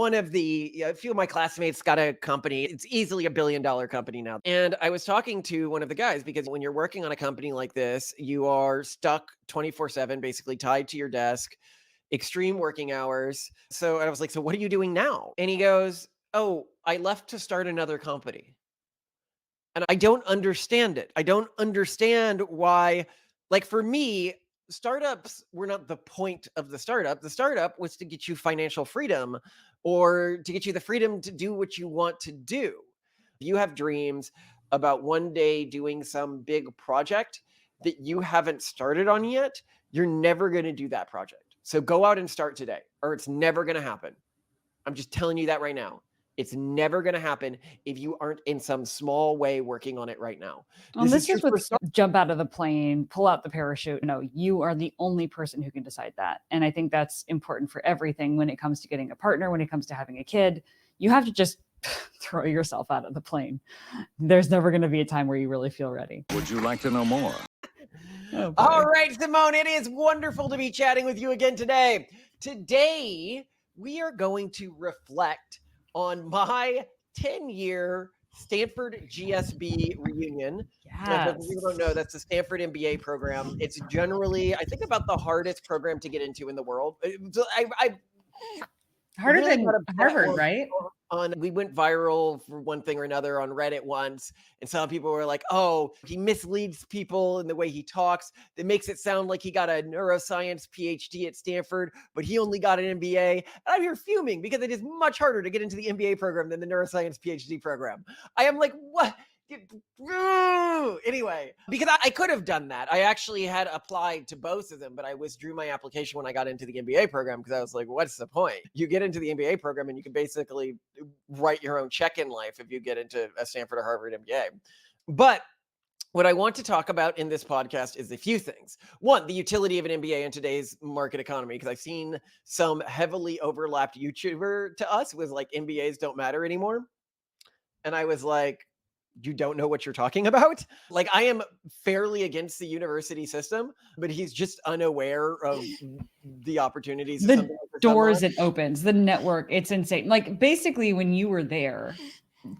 a few of my classmates got a company. It's easily $1 billion company now. And I was talking to one of the guys because when you're working on a company like this, you are stuck 24/7, basically tied to your desk, extreme working hours. So I was like, so what are you doing now? And he goes, oh, I left to start another company. And I don't understand it. I don't understand why, like for me, startups were not the point of the startup. The startup was to get you financial freedom or to get you the freedom to do what you want to do. You have dreams about one day doing some big project that you haven't started on yet. You're never going to do that project. So go out and start today, or it's never going to happen. I'm just telling you that right now. It's never going to happen if you aren't in some small way working on it right now. And this is with jump out of the plane, pull out the parachute. No, you are the only person who can decide that. And I think that's important for everything when it comes to getting a partner, when it comes to having a kid. You have to just throw yourself out of the plane. There's never going to be a time where you really feel ready. Would you like to know more? Oh, all right, Simone, it is wonderful to be chatting with you again today. Today, we are going to reflect on my 10-year Stanford GSB reunion. Yes. For people who don't know, that's the Stanford MBA program. It's generally, I think, about the hardest program to get into in the world. Harder than Harvard, right? We went viral for one thing or another on Reddit once, and some people were like, oh, he misleads people in the way he talks. That makes it sound like he got a neuroscience PhD at Stanford, but he only got an MBA. And I'm here fuming because it is much harder to get into the MBA program than the neuroscience PhD program. I am like, what? Anyway, because I could have done that. I actually had applied to both of them, but I withdrew my application when I got into the MBA program because I was like, what's the point? You get into the MBA program and you can basically write your own check in life if you get into a Stanford or Harvard MBA. But what I want to talk about in this podcast is a few things. One, the utility of an MBA in today's market economy, because I've seen some heavily overlapped YouTuber to us with like MBAs don't matter anymore. And I was like, you don't know what you're talking about? Like, I am fairly against the university system, but he's just unaware of the opportunities. The doors it opens, the network, it's insane. Like, basically, when you were there,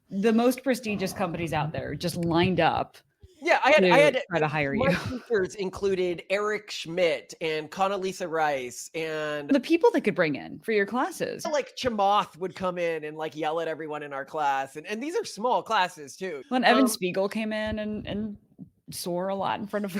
the most prestigious companies out there just lined up. Yeah, I had try to hire you. My teachers included Eric Schmidt and Condoleezza Rice and the people that could bring in for your classes. Like Chamath would come in and like yell at everyone in our class, and these are small classes too. When Evan Spiegel came in and swore a lot in front of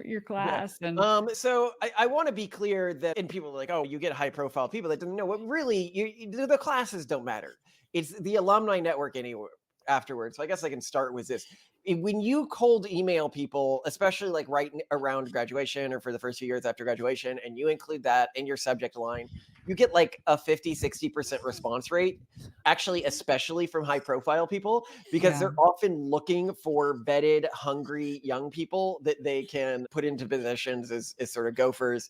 your class. Yeah. And so I want to be clear that, and people are like, oh, you get high profile people that don't know what really the classes don't matter. It's the alumni network anywhere afterwards. So I guess I can start with this. When you cold email people, especially like right around graduation or for the first few years after graduation, and you include that in your subject line, you get like a 50-60% response rate, actually, especially from high profile people, because they're often looking for vetted, hungry young people that they can put into positions as sort of gophers.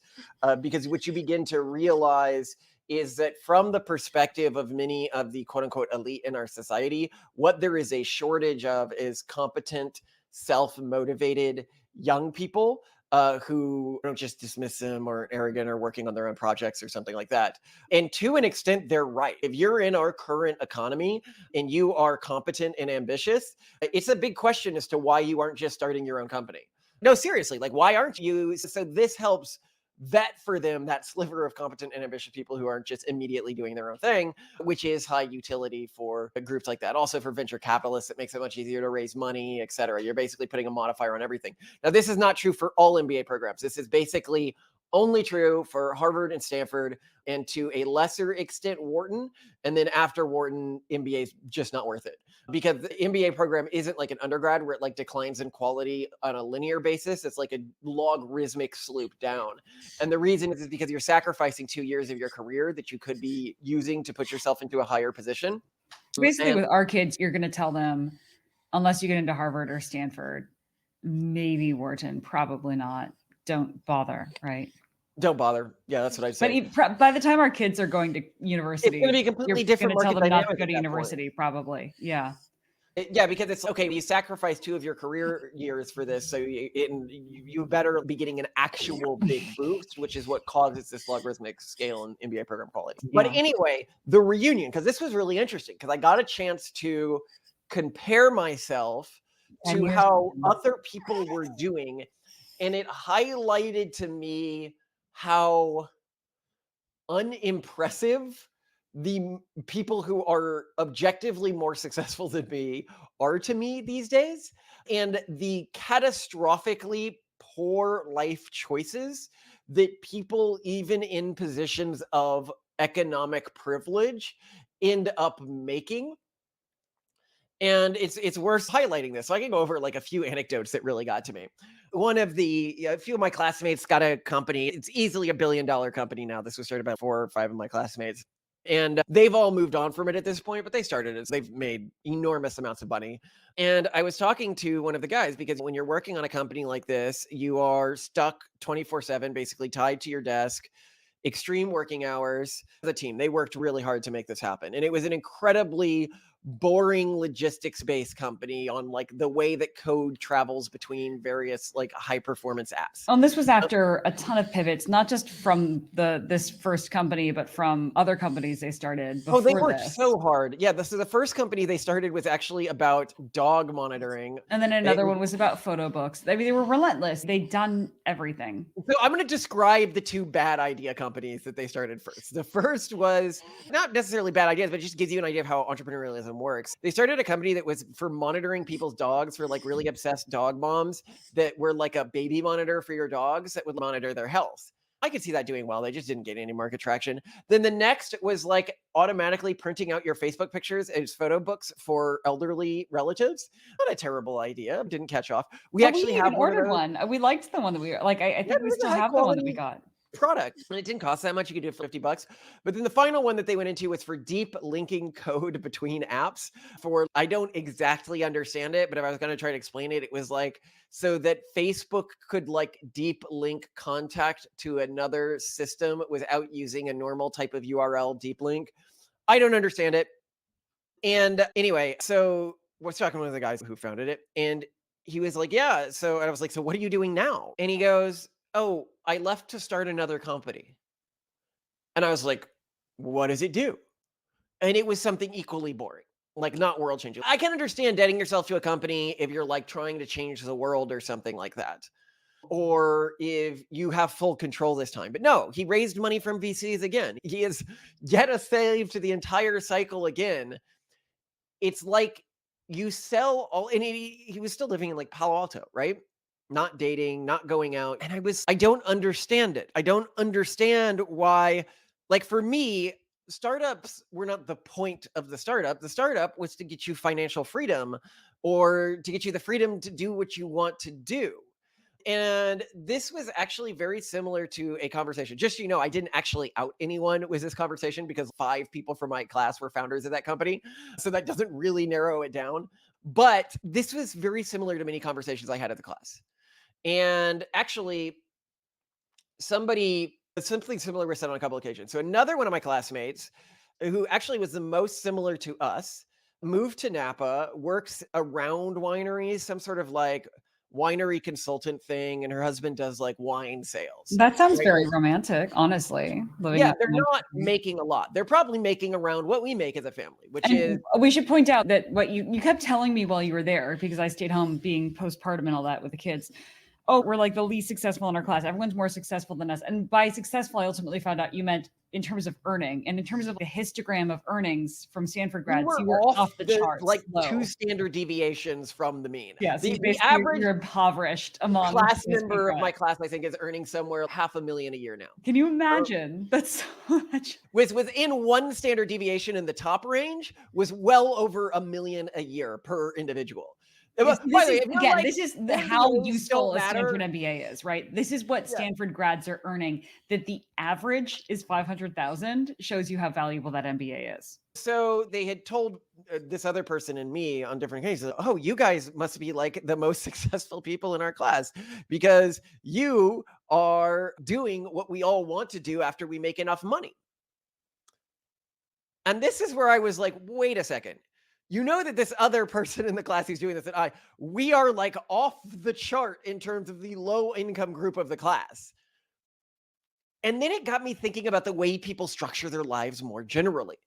Because what you begin to realize is that from the perspective of many of the quote unquote elite in our society, what there is a shortage of is competent, self-motivated young people who don't just dismiss them or arrogant or working on their own projects or something like that. And to an extent, they're right. If you're in our current economy and you are competent and ambitious, it's a big question as to why you aren't just starting your own company. No, seriously, like why aren't you? So this helps vet for them that sliver of competent and ambitious people who aren't just immediately doing their own thing, which is high utility for groups like that. Also for venture capitalists, it makes it much easier to raise money, et cetera. You're basically putting a modifier on everything. Now, this is not true for all MBA programs. This is basically only true for Harvard and Stanford, and to a lesser extent, Wharton. And then after Wharton, MBA is just not worth it, because the MBA program isn't like an undergrad where it like declines in quality on a linear basis. It's like a logarithmic slope down. And the reason is because you're sacrificing 2 years of your career that you could be using to put yourself into a higher position. Basically, with our kids, you're going to tell them, unless you get into Harvard or Stanford, maybe Wharton, probably not. Don't bother, right? Don't bother. Yeah, that's what I'd say. But by the time our kids are going to university, it's going to be a completely different market tell them not to dynamic go to at that university, point. probably. Yeah. Yeah, because it's okay. You sacrifice 2 of your career years for this, so you better be getting an actual big boost, which is what causes this logarithmic scale in MBA program quality. But Yeah. anyway, the reunion, because this was really interesting, because I got a chance to compare myself 10 to years how in. other people were doing, and it highlighted to me how unimpressive people who are objectively more successful than me are to me these days, and the catastrophically poor life choices that people even in positions of economic privilege end up making. And it's worth highlighting this. So I can go over like a few anecdotes that really got to me. A few of my classmates got a company. It's easily $1 billion company now. This was started by 4 or 5 of my classmates. And they've all moved on from it at this point, but they started it. So they've made enormous amounts of money. And I was talking to one of the guys, because when you're working on a company like this, you are stuck 24/7, basically tied to your desk, extreme working hours. The team, they worked really hard to make this happen. And it was an incredibly boring logistics based company on like the way that code travels between various like high performance apps. And this was after a ton of pivots, not just from this first company, but from other companies they started Oh, they before worked this. so hard. Yeah, this is the first company they started was actually about dog monitoring. And then It another was one was about photo books. I mean, they were relentless. They'd done everything. So I'm going to describe the 2 bad idea companies that they started first. The first was not necessarily bad ideas, but it just gives you an idea of how entrepreneurialism works. They started a company that was for monitoring people's dogs, for like really obsessed dog moms that were like a baby monitor for your dogs that would monitor their health. I could see that doing well. They just didn't get any market traction. Then the next was like automatically printing out your Facebook pictures as photo books for elderly relatives. Not a terrible idea. Didn't catch off. We Oh, we actually have even one of ordered those. one. We liked the one that we like. I Yeah, think it we was a still high have the one that we quality got. product, and it didn't cost that much. You could do it for $50. But then the final one that they went into was for deep linking code between apps. For I don't exactly understand it, but if I was going to try to explain it, it was like so that Facebook could like deep link contact to another system without using a normal type of URL deep link. I don't understand it. And anyway, so I was talking with the guys who founded it, and he was like, "Yeah." So and I was like, "So what are you doing now?" And he goes, "Oh, I left to start another company." And I was like, "What does it do?" And it was something equally boring, like not world changing. I can understand dedicating yourself to a company if you're like trying to change the world or something like that, or if you have full control this time. But no, he raised money from VCs again. He is yet a slave to the entire cycle again. It's like you sell all, and he was still living in like Palo Alto, right? Not dating, not going out. And I don't understand it. I don't understand why, like for me, startups were not the point of the startup. The startup was to get you financial freedom or to get you the freedom to do what you want to do. And this was actually very similar to a conversation. Just so you know, I didn't actually out anyone with this conversation because 5 people from my class were founders of that company. So that doesn't really narrow it down. But this was very similar to many conversations I had at the class. And actually, something similar was said on a couple occasions. So another one of my classmates, who actually was the most similar to us, moved to Napa, works around wineries, some sort of like winery consultant thing, and her husband does like wine sales. That sounds Right? very romantic, honestly, living Yeah, in they're the not country. making a lot. They're probably making around what we make as a family, which is And we should point out that what you kept telling me while you were there, because I stayed home being postpartum and all that with the kids. Oh, we're like the least successful in our class. Everyone's more successful than us. And by successful, I ultimately found out you meant in terms of earning. And in terms of the histogram of earnings from Stanford we grads, were you were off off the the like charts 2 low. standard deviations from the mean. Yeah, so you The basically average you're impoverished among class GSB member of my grads. class, I think, is earning somewhere $500,000 a year now. Can you Or imagine? That's so much. within 1 standard deviation in the top range was well over 1,000,000 a year per individual. This By this the way, is if you're again, like this is how MBAs useful don't a Stanford matter, MBA is, right? This is what yeah. Stanford grads are earning. That the average is 500,000 shows you how valuable that MBA is. So they had told this other person and me on different occasions, "Oh, you guys must be like the most successful people in our class because you are doing what we all want to do after we make enough money." And this is where I was like, "Wait a second. you know that this other person in the class who's doing this and we are like off the chart in terms of the low income group of the class. And then it got me thinking about the way people structure their lives more generally.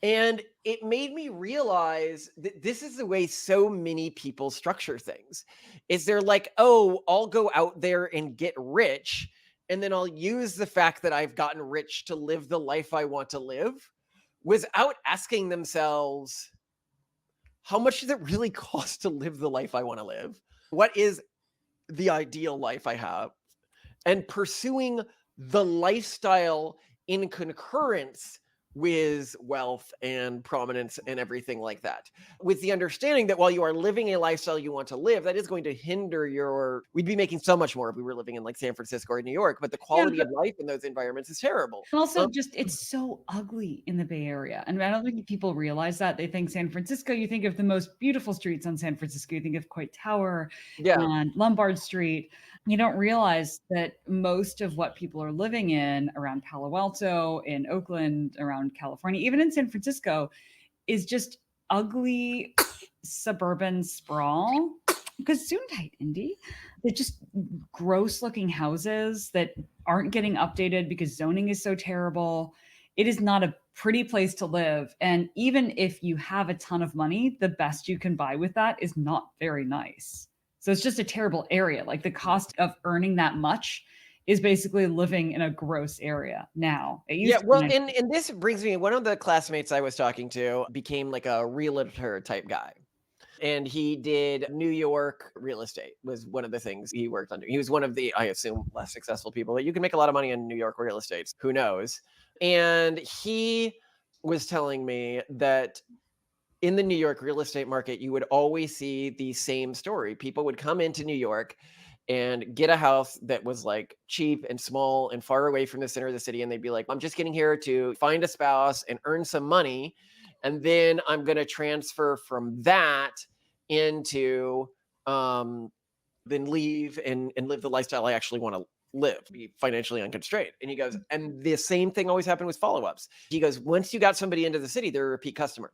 And it made me realize that this is the way so many people structure things. Is they're like, "Oh, I'll go out there and get rich, and then I'll use the fact that I've gotten rich to live the life I want to live," without asking themselves, how much does it really cost to live the life I want to live? What is the ideal life I have? And pursuing the lifestyle in concurrence with wealth and prominence and everything like that. With the understanding that while you are living a lifestyle you want to live, that is going to hinder we'd be making so much more if we were living in like San Francisco or New York, but the Yeah, quality of life in those environments is terrible. and also just it's so ugly in the Bay Area. And I don't think people realize that. They think San Francisco, you think of the most beautiful streets on San Francisco. You think of Coit Tower Yeah. and Lombard Street. You don't realize that most of what people are living in around Palo Alto, in Oakland, around California, even in San Francisco, is just ugly suburban sprawl. Gesundheit, Indy. They're just gross looking houses that aren't getting updated because zoning is so terrible. It is not a pretty place to live. And even if you have a ton of money, the best you can buy with that is not very nice. So it's just a terrible area. Like the cost of earning that much is basically living in a gross area now. It Yeah, used to be well, nice. and this brings me, one of the classmates I was talking to became like a realtor type guy. And he did New York real estate was one of the things he worked under. He was one of the, I assume, less successful people, but you can make a lot of money in New York real estate. Who knows? And he was telling me that in the New York real estate market, you would always see the same story. People would come into New York and get a house that was like cheap and small and far away from the center of the city. And they'd be like, I'm just getting here to find a spouse and earn some money. And then I'm going to transfer from that into, then leave and live the lifestyle I actually want to live, be financially unconstrained. And he goes, and the same thing always happened with follow ups. He goes, once you got somebody into the city, they're a repeat customer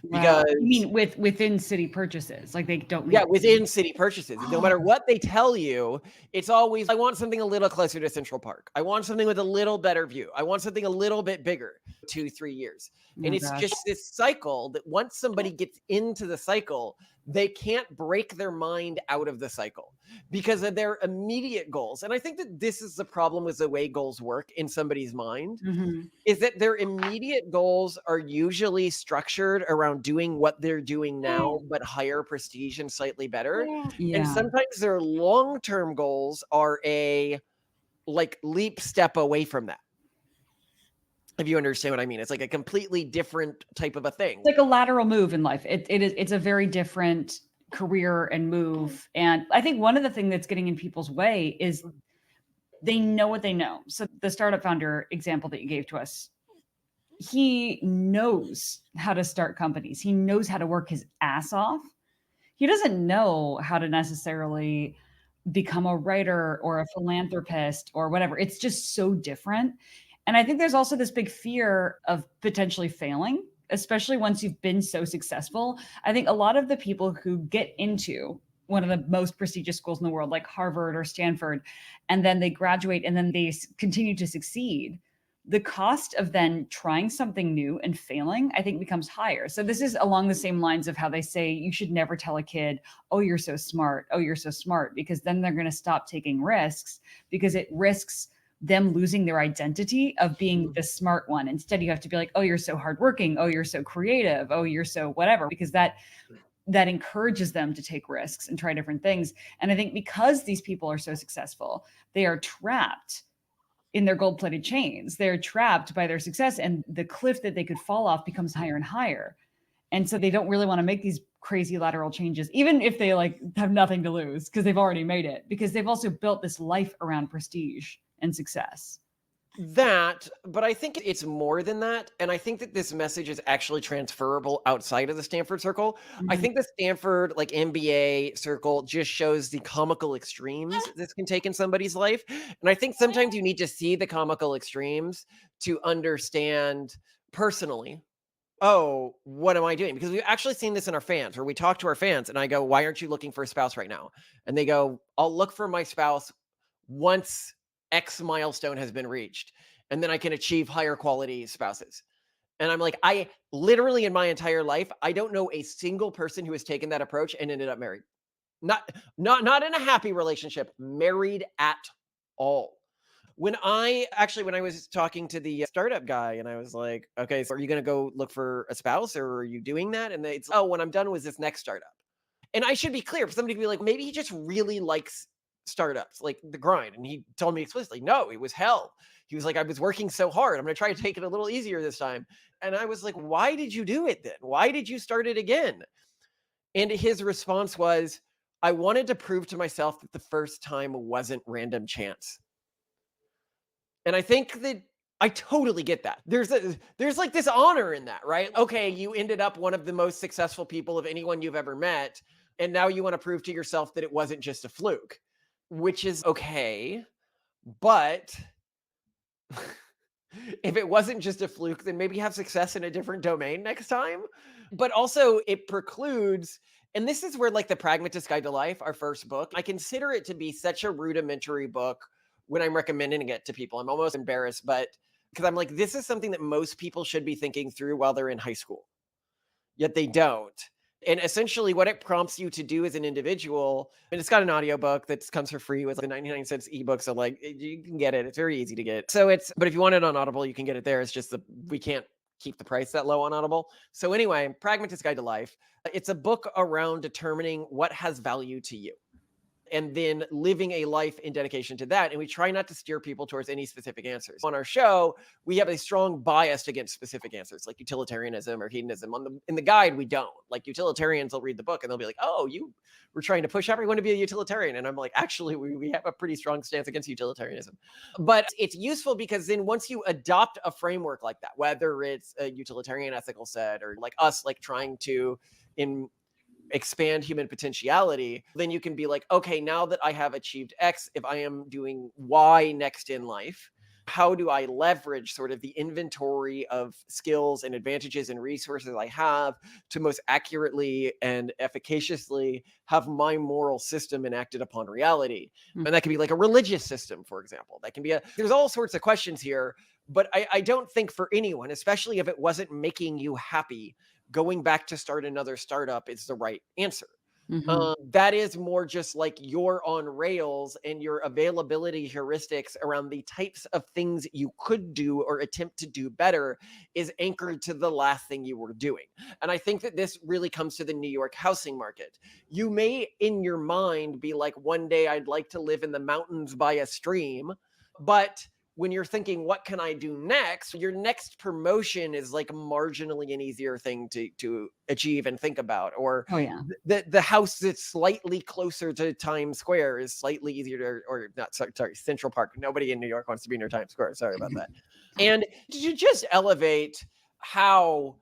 Wow. You because mean within city purchases? Like they don't yeah, leave. within city purchases. No matter what they tell you, it's always, I want something a little closer to Central Park. I want something with a little better view. I want something a little bit bigger, 2, 3 years. And Oh it's gosh. just this cycle that once somebody gets into the cycle, they can't break their mind out of the cycle because of their immediate goals. And I think that this is the problem with the way goals work in somebody's mind Mhm. is that their immediate goals are usually structured around doing what they're doing now, but higher prestige and slightly better. And Yeah. sometimes their long-term goals are a like leap step away from that. If you understand what I mean, it's like a completely different type of a thing. It's like a lateral move in life. It's a very different career and move. And I think one of the things that's getting in people's way is they know what they know. So the startup founder example that you gave to us, he knows how to start companies. He knows how to work his ass off. He doesn't know how to necessarily become a writer or a philanthropist or whatever. It's just so different. And I think there's also this big fear of potentially failing, especially once you've been so successful. I think a lot of the people who get into one of the most prestigious schools in the world, like Harvard or Stanford, and then they graduate and then they continue to succeed, the cost of then trying something new and failing, I think, becomes higher. So this is along the same lines of how they say you should never tell a kid, oh, you're so smart. Oh, you're so smart, because then they're going to stop taking risks because it risks them losing their identity of being the smart one. Instead, you have to be like, oh, you're so hardworking. Oh, you're so creative. Oh, you're so whatever, because that encourages them to take risks and try different things. And I think because these people are so successful, they are trapped in their gold-plated chains. They're trapped by their success, and the cliff that they could fall off becomes higher and higher. And so they don't really want to make these crazy lateral changes, even if they like have nothing to lose because they've already made it, because they've also built this life around prestige and success. That, but I think it's more than that. And I think that this message is actually transferable outside of the Stanford circle. I Mhm. think the Stanford like MBA circle just shows the comical extremes this can take in somebody's life. And I think sometimes you need to see the comical extremes to understand personally oh, what am I doing? Because we've actually seen this in our fans where we talk to our fans and I go, why aren't you looking for a spouse right now? And they go, I'll look for my spouse once X milestone has been reached. And then I can achieve higher quality spouses. And I'm like, I literally in my entire life, I don't know a single person who has taken that approach and ended up married. Not in a happy relationship, married at all. When I was talking to the startup guy and I was like, okay, so are you going to go look for a spouse or are you doing that? And it's, oh, when I'm done with this next startup. And I should be clear for somebody to be like, maybe he just really likes startups, like the grind. And he told me explicitly, no, it was hell. He was like, I was working so hard. I'm going to try to take it a little easier this time. And I was like, why did you do it then? Why did you start it again? And his response was, I wanted to prove to myself that the first time wasn't random chance. And I think that I totally get that. There's like this honor in that, right? Okay, you ended up one of the most successful people of anyone you've ever met, and now you want to prove to yourself that it wasn't just a fluke, which is okay. But if it wasn't just a fluke, then maybe have success in a different domain next time. But also, it precludes, and this is where, like, the Pragmatist Guide to Life, our first book, I consider it to be such a rudimentary book when I'm recommending it to people. I'm almost embarrassed, but because I'm like, this is something that most people should be thinking through while they're in high school, yet they don't. And essentially, what it prompts you to do as an individual, and it's got an audiobook that comes for free with like a 99 cents ebook. So, like, you can get it. It's very easy to get. But if you want it on Audible, you can get it there. It's just we can't keep the price that low on Audible. So, anyway, Pragmatist Guide to Life. It's a book around determining what has value to you and then living a life in dedication to that. And we try not to steer people towards any specific answers. On our show, we have a strong bias against specific answers, like utilitarianism or hedonism. In the guide, we don't. Like, utilitarians will read the book and they'll be like, oh, you were trying to push everyone to be a utilitarian. And I'm like, actually, we have a pretty strong stance against utilitarianism. But it's useful because then once you adopt a framework like that, whether it's a utilitarian ethical set or like us, like trying to expand human potentiality, then you can be like, okay, now that I have achieved X, if I am doing Y next in life, how do I leverage sort of the inventory of skills and advantages and resources I have to most accurately and efficaciously have my moral system enacted upon reality? Mm. And that can be like a religious system, for example. That can be there's all sorts of questions here, but I don't think for anyone, especially if it wasn't making you happy, going back to start another startup is the right answer. Mhm. That is more just like you're on rails and your availability heuristics around the types of things you could do or attempt to do better is anchored to the last thing you were doing. And I think that this really comes to the New York housing market. You may in your mind be like, one day I'd like to live in the mountains by a stream, but when you're thinking, what can I do next? Your next promotion is like marginally an easier thing to achieve and think about. Or Oh, yeah. the house that's slightly closer to Times Square is slightly easier to, or not, sorry, Central Park. Nobody in New York wants to be near Times Square. Sorry about that. And to just elevate how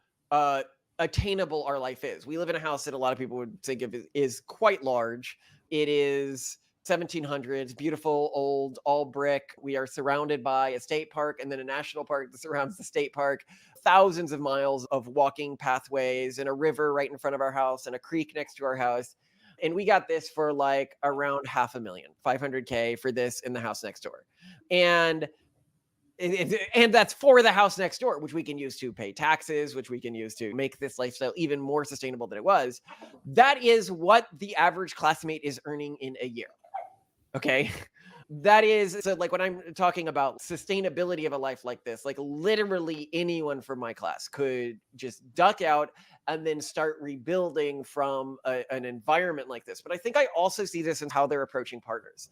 attainable our life is. We live in a house that a lot of people would think of is quite large. It is 1700s, beautiful, old, all brick. We are surrounded by a state park and then a national park that surrounds the state park. Thousands of miles of walking pathways and a river right in front of our house and a creek next to our house. And we got this for like around $500,000, 500K for this in the house next door. And that's for the house next door, which we can use to pay taxes, which we can use to make this lifestyle even more sustainable than it was. That is what the average classmate is earning in a year. Okay. That is so, like, when I'm talking about sustainability of a life like this, like literally anyone from my class could just duck out and then start rebuilding from an environment like this. But I think I also see this in how they're approaching partners.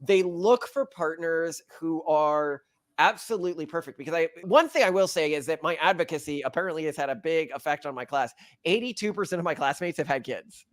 They look for partners who are absolutely perfect, because one thing I will say is that my advocacy apparently has had a big effect on my class. 82% of my classmates have had kids,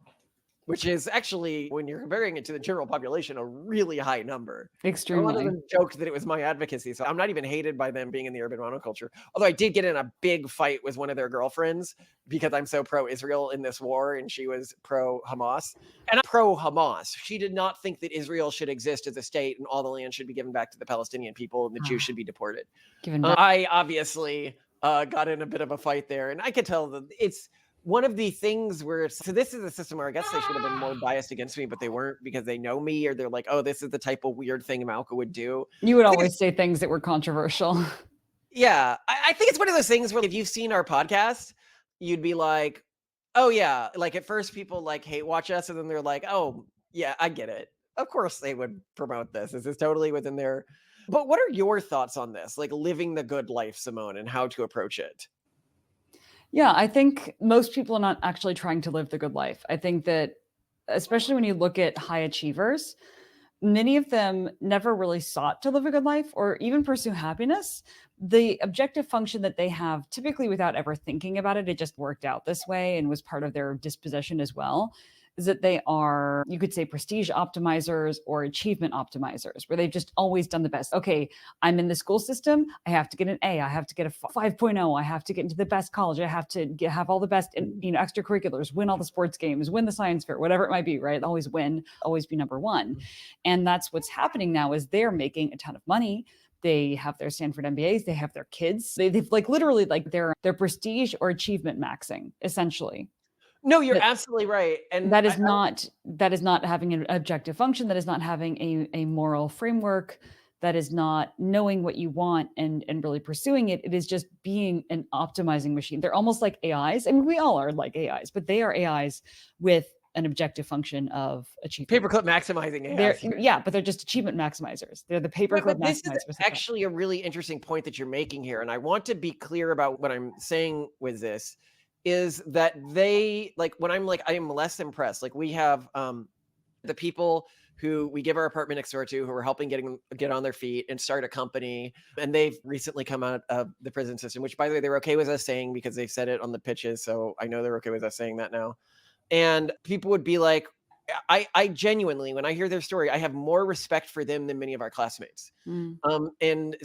which is actually, when you're comparing it to the general population, a really high number. And a lot of Extremely. them joked that it was my advocacy. So I'm not even hated by them being in the urban monoculture. Although I did get in a big fight with one of their girlfriends because I'm so pro-Israel in this war and she was pro-Hamas. And I'm pro-Hamas. She did not think that Israel should exist as a state and all the land should be given back to the Palestinian people and the Jews should be deported. Given back. I obviously got in a bit of a fight there. And I could tell that it's one of the things where so this is a system where I guess they should have been more biased against me, but they weren't because they know me, or they're like, oh, this is the type of weird thing Malka would do. You would I think always say things that were controversial. yeah, I think it's one of those things where if you've seen our podcast, you'd be like, oh yeah, like at first people like hate watch us, and then they're like, oh yeah, I get it. Of course they would promote this. This is totally within their. But what are your thoughts on this? Like living the good life, Simone, and how to approach it? Yeah, I think most people are not actually trying to live the good life. I think that, especially when you look at high achievers, many of them never really sought to live a good life or even pursue happiness. The objective function that they have, typically without ever thinking about it, it just worked out this way and was part of their disposition as well, is that they are, you could say, prestige optimizers or achievement optimizers, where they've just always done the best. Okay, I'm in the school system. I have to get an A. I have to get a 5.0. I have to get into the best college. I have to have all the best, extracurriculars, win all the sports games, win the science fair, whatever it might be, right? Always win, always be number one. And that's what's happening now is they're making a ton of money. They have their Stanford MBAs. They have their kids. They've like literally like their prestige or achievement maxing, essentially. No, you're absolutely right. And that is not having an objective function. That is not having a moral framework. That is not knowing what you want and really pursuing it. It is just being an optimizing machine. They're almost like AIs. I mean, we all are like AIs, but they are AIs with an objective function of achievement. Paperclip maximizing AIs. Yeah, but they're just achievement maximizers. They're the paperclip maximizers. This is actually a really interesting point that you're making here. And I want to be clear about what I'm saying with this. Is that they like when I'm like I am less impressed. Like we have the people who we give our apartment next door to who are helping get on their feet and start a company, and they've recently come out of the prison system, which by the way they're okay with us saying because they said it on the pitches, so I know they're okay with us saying that now. And people would be like, I genuinely, when I hear their story, I have more respect for them than many of our classmates. And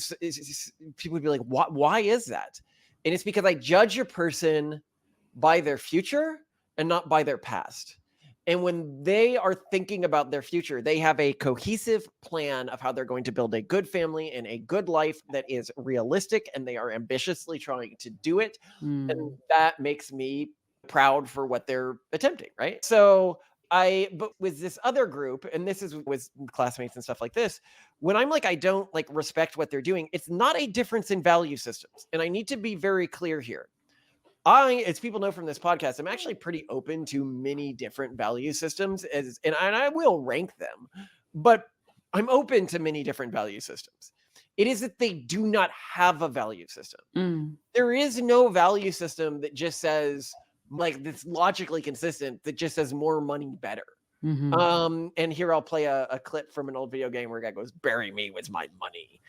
people would be like, why is that? And it's because I judge a person by their future and not by their past. And when they are thinking about their future, they have a cohesive plan of how they're going to build a good family and a good life that is realistic, and they are ambitiously trying to do it. And that makes me proud for what they're attempting, right? So but with this other group, and this is with classmates and stuff like this, when I'm like, I don't like respect what they're doing, it's not a difference in value systems. And I need to be very clear here. As people know from this podcast, I'm actually pretty open to many different value systems, and I will rank them, but I'm open to many different value systems. It is that they do not have a value system. There is no value system that just says, like, that's logically consistent, that just says more money better. And here I'll play a clip from an old video game where a guy goes, "Bury me with my money."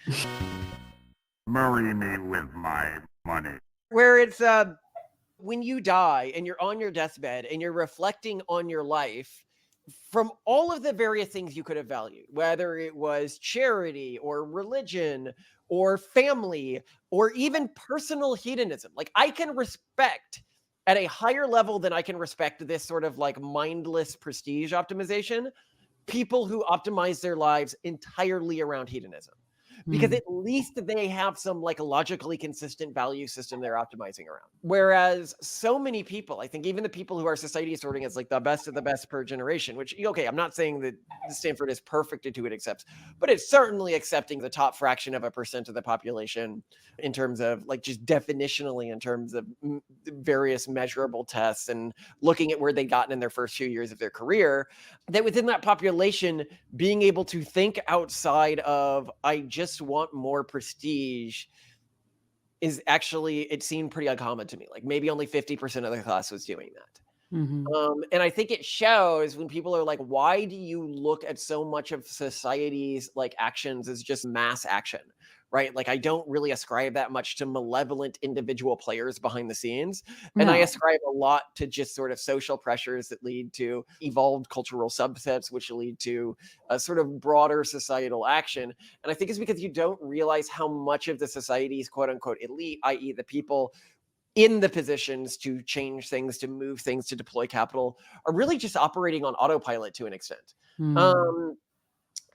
Bury me with my money. Where it's when you die and you're on your deathbed and you're reflecting on your life from all of the various things you could have valued, whether it was charity or religion or family or even personal hedonism. Like I can respect at a higher level than I can respect this sort of like mindless prestige optimization, people who optimize their lives entirely around hedonism. Because at least they have some like logically consistent value system they're optimizing around. Whereas so many people, I think even the people who are society sorting as like the best of the best per generation, which, okay, I'm not saying that Stanford is perfect to it accepts, but it's certainly accepting the top fraction of a percent of the population in terms of like just definitionally in terms of various measurable tests and looking at where they gotten in their first few years of their career, that within that population, being able to think outside of, I just want more prestige is actually, it seemed pretty uncommon to me. Like maybe only 50% of the class was doing that. And I think it shows when people are like, why do you look at so much of society's like actions as just mass action, right? Like I don't really ascribe that much to malevolent individual players behind the scenes. And I ascribe a lot to just sort of social pressures that lead to evolved cultural subsets, which lead to a sort of broader societal action. And I think it's because you don't realize how much of the society's quote unquote elite, i.e. the people in the positions to change things, to move things, to deploy capital, are really just operating on autopilot to an extent.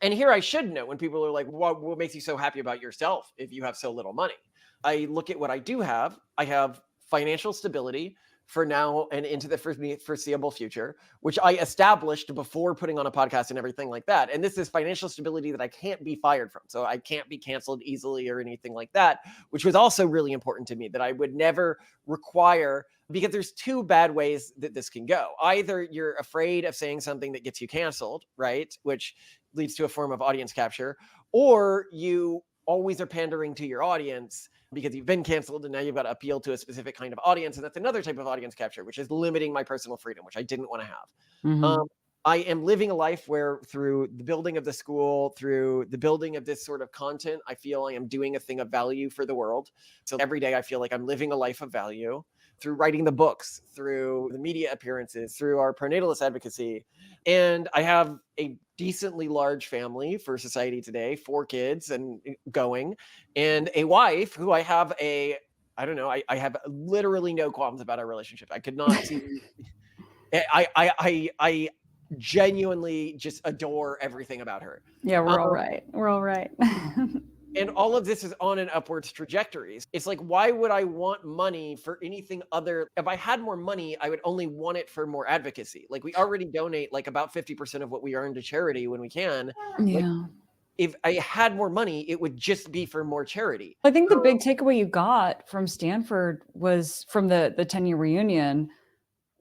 And here I should note when people are like, what makes you so happy about yourself if you have so little money? I look at what I do have. I have financial stability for now and into the foreseeable future, which I established before putting on a podcast and everything like that. And this is financial stability that I can't be fired from. So I can't be canceled easily or anything like that, which was also really important to me, that I would never require, because there's two bad ways that this can go. Either you're afraid of saying something that gets you canceled, right? Which leads to a form of audience capture, or you always are pandering to your audience because you've been canceled and now you've got to appeal to a specific kind of audience. And that's another type of audience capture, which is limiting my personal freedom, which I didn't want to have. Mhm. I am living a life where through the building of the school, through the building of this sort of content, I feel I am doing a thing of value for the world. So every day I feel like I'm living a life of value through writing the books, through the media appearances, through our prenatalist advocacy. And I have a decently large family for society today, 4 kids and going, and a wife who I have I don't know, I have literally no qualms about our relationship. I could not see, I genuinely just adore everything about her. Yeah, we're all right. We're all right. And all of this is on an upwards trajectory. It's like, why would I want money for anything other? If I had more money, I would only want it for more advocacy. Like, we already donate like about 50% of what we earn to charity when we can. Like, Yeah. if I had more money, it would just be for more charity. I think the big takeaway you got from Stanford was from the 10-year reunion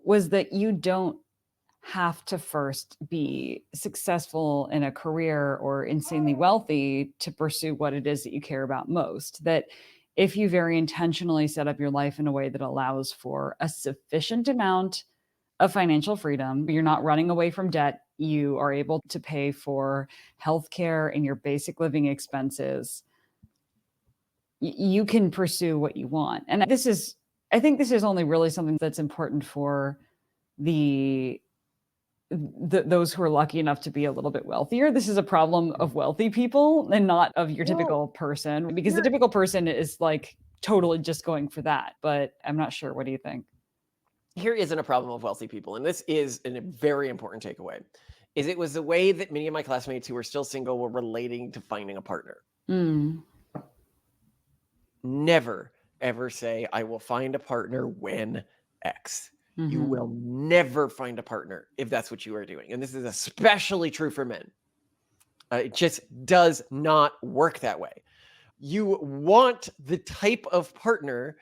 was that you don't have to first be successful in a career or insanely wealthy to pursue what it is that you care about most. That if you very intentionally set up your life in a way that allows for a sufficient amount of financial freedom, you're not running away from debt, you are able to pay for healthcare and your basic living expenses, you can pursue what you want. And I think this is only really something that's important for those who are lucky enough to be a little bit wealthier. This is a problem of wealthy people and not of your typical person, because the typical person is like totally just going for that. But I'm not sure. What do you think? Here isn't a problem of wealthy people, and this is a very important takeaway, is it was the way that many of my classmates who were still single were relating to finding a partner. Mm. Never, ever say, I will find a partner when X. Mm-hmm. You will never find a partner if that's what you are doing. And this is especially true for men. It just does not work that way. You want the type of partner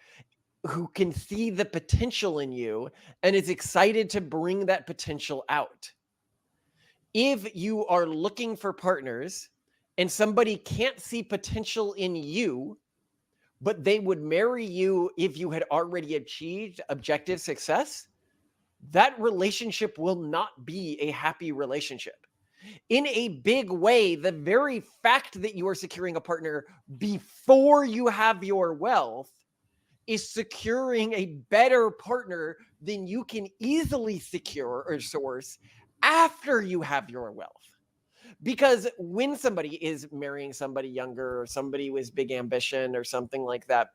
who can see the potential in you and is excited to bring that potential out. If you are looking for partners and somebody can't see potential in you, but they would marry you if you had already achieved objective success, that relationship will not be a happy relationship. In a big way, the very fact that you are securing a partner before you have your wealth is securing a better partner than you can easily secure or source after you have your wealth. Because when somebody is marrying somebody younger or somebody with big ambition or something like that,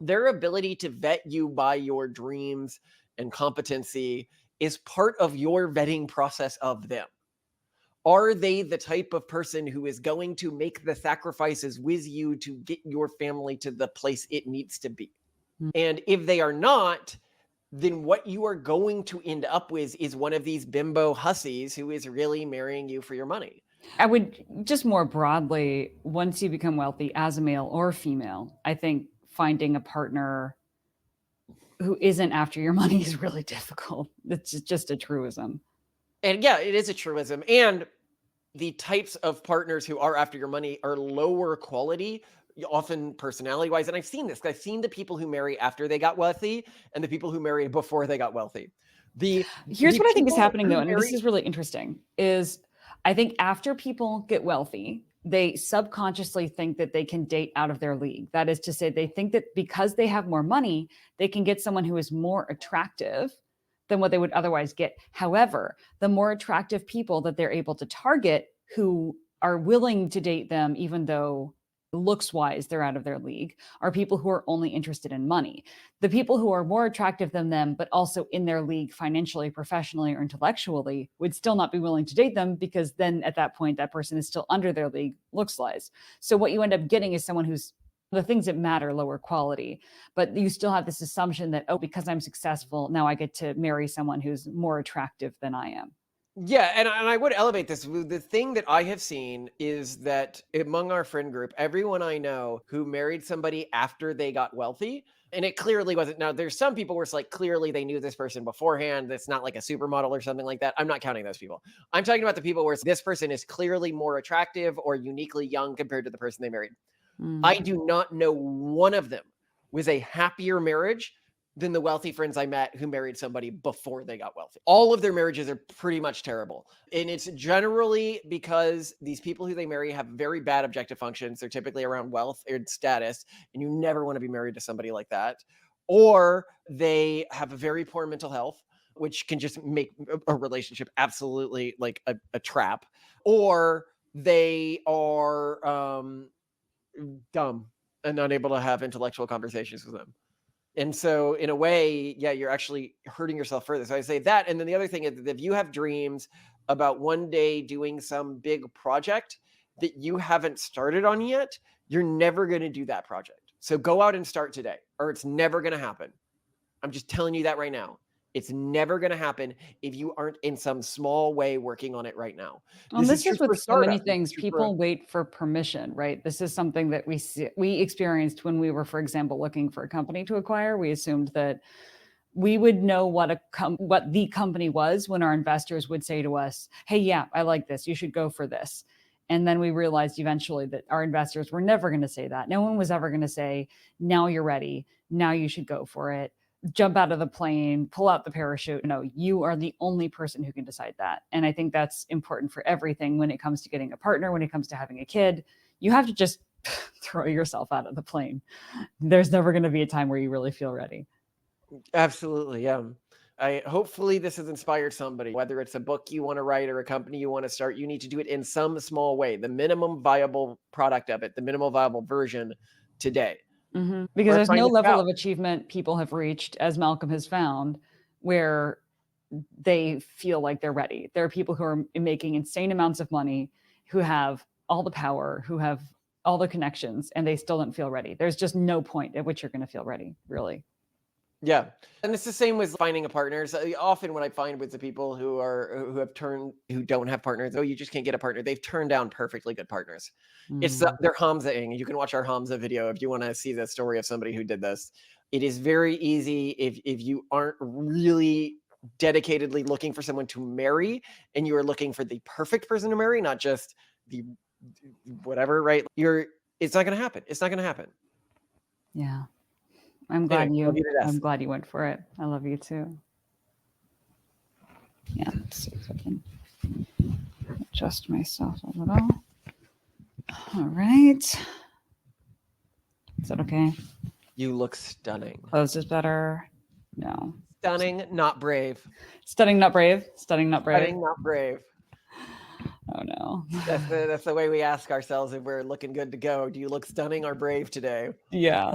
their ability to vet you by your dreams and competency is part of your vetting process of them. Are they the type of person who is going to make the sacrifices with you to get your family to the place it needs to be? And if they are not, then what you are going to end up with is one of these bimbo hussies who is really marrying you for your money. I would just more broadly, once you become wealthy as a male or female, I think finding a partner who isn't after your money is really difficult. It's just a truism. And yeah, it is a truism. And the types of partners who are after your money are lower quality, often personality wise. And I've seen this. I've seen the people who marry after they got wealthy and the people who marry before they got wealthy. Here's what I think is happening though, and marry, this is really interesting, is I think after people get wealthy, they subconsciously think that they can date out of their league. That is to say, they think that because they have more money, they can get someone who is more attractive than what they would otherwise get. However, the more attractive people that they're able to target who are willing to date them, even though looks wise they're out of their league, are people who are only interested in money. The people who are more attractive than them, but also in their league financially, professionally, or intellectually, would still not be willing to date them, because then at that point, that person is still under their league looks wise. So what you end up getting is someone who's The things that matter, lower quality, but you still have this assumption that, oh, because I'm successful, now I get to marry someone who's more attractive than I am. Yeah, and I would elevate this. The thing that I have seen is that among our friend group, everyone I know who married somebody after they got wealthy, and it clearly wasn't. Now, there's some people where it's like clearly they knew this person beforehand. That's not like a supermodel or something like that. I'm not counting those people. I'm talking about the people where this person is clearly more attractive or uniquely young compared to the person they married. I do not know one of them with a happier marriage than the wealthy friends I met who married somebody before they got wealthy. All of their marriages are pretty much terrible. And it's generally because these people who they marry have very bad objective functions. They're typically around wealth and status, and you never want to be married to somebody like that. Or they have a very poor mental health, which can just make a relationship absolutely like a trap. Or they are dumb and unable to have intellectual conversations with them. And so in a way, yeah, you're actually hurting yourself further. So I say that. And then the other thing is that if you have dreams about one day doing some big project that you haven't started on yet, you're never going to do that project. So go out and start today, or it's never going to happen. I'm just telling you that right now. It's never going to happen if you aren't in some small way working on it right now. And this true is for with so many startup. This is things. true for People wait for permission, right? This is something that we experienced when we were, for example, looking for a company to acquire. We assumed that we would know what the company was when our investors would say to us, "Hey, yeah, I like this. You should go for this." And then we realized eventually that our investors were never going to say that. No one was ever going to say, "Now you're ready. Now you should go for it. Jump out of the plane, pull out the parachute." No, you are the only person who can decide that. And I think that's important for everything when it comes to getting a partner, when it comes to having a kid. You have to just throw yourself out of the plane. There's never going to be a time where you really feel ready. Absolutely, yeah. Hopefully this has inspired somebody, whether it's a book you want to write or a company you want to start. You need to do it in some small way, the minimum viable product of it, the minimum viable version today. Because Or there's find no a level spouse. of achievement people have reached, as Malcolm has found, where they feel like they're ready. There are people who are making insane amounts of money, who have all the power, who have all the connections, and they still don't feel ready. There's just no point at which you're going to feel ready, really. Yeah. And it's the same with finding a partner. So often what I find with the people who don't have partners, oh, you just can't get a partner. They've turned down perfectly good partners. They're Hamza-ing. You can watch our Hamza video if you want to see the story of somebody who did this. It is very easy if you aren't really dedicatedly looking for someone to marry and you are looking for the perfect person to marry, not just the whatever, right? It's not going to happen. It's not going to happen. Yeah. I'm Anyway, glad love you to death. I'm glad you went for it. I love you too. Yeah, let's see if I can adjust myself a little. All right. Is that okay? You look stunning. Close is better. No. Stunning, not brave. Stunning, not brave. Stunning, not brave. Stunning, not brave. Oh no. That's the way we ask ourselves if we're looking good to go. Do you look stunning or brave today? Yeah.